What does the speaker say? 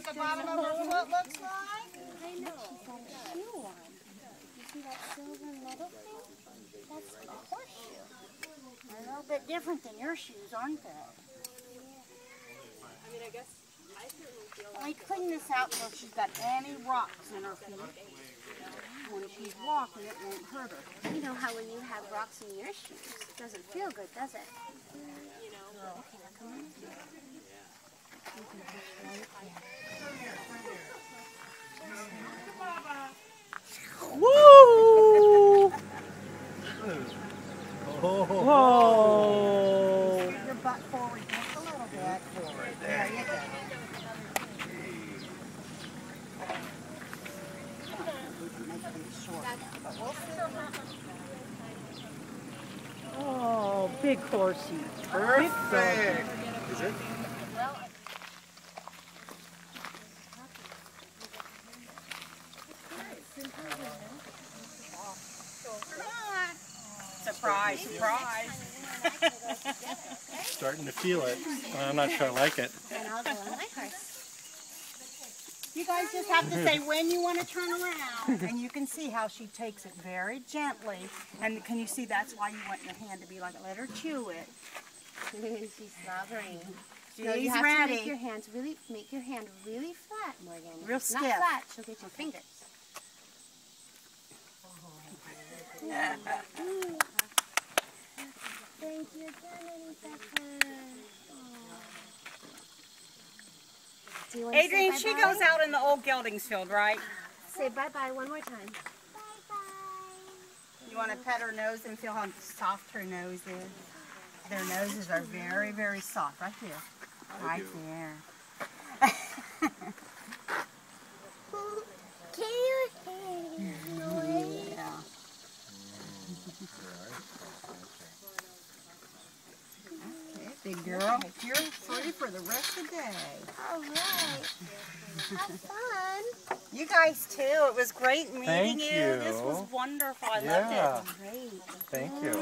what the bottom of her foot looks like? I know. She's got a shoe on. You see that silver metal thing? That's a horseshoe. They're a little bit different than your shoes, aren't they? I mean, I guess I certainly feel Let me clean this out so she's got any rocks in her feet. When she's walking, it won't hurt her. You know how when you have rocks in your shoes, it doesn't feel good, does it? you know. Okay, now come on. You can push right there. Woo! Whoa! Scoot your butt forward just a little bit. Forward. There you go. Oh, big horsey. Perfect. Is it? Surprise, surprise. Starting to feel it. I'm not sure I like it. And I'll go on my horse. You guys just have to say when you want to turn around. And you can see how she takes it very gently. And can you see that's why you want your hand to be like, let her chew it. She's slobbering. She's No, you have ready. to make your hand really flat, Morgan. Real stiff. Not flat, she'll get your fingers. Thank you again, Annie Pepper. Do you want to Adrian, say she bye-bye? goes out in the old Geldingsfield, right? Say bye-bye one more time. You want to pet her nose and feel how soft her nose is? Their noses are very, very soft. Right here. Right there. Yeah. Okay, big girl. You're free for the rest of the day. All right. Have fun. You guys too. It was great meeting Thank you. you. This was wonderful. I Yeah. loved it. Great. Thank you.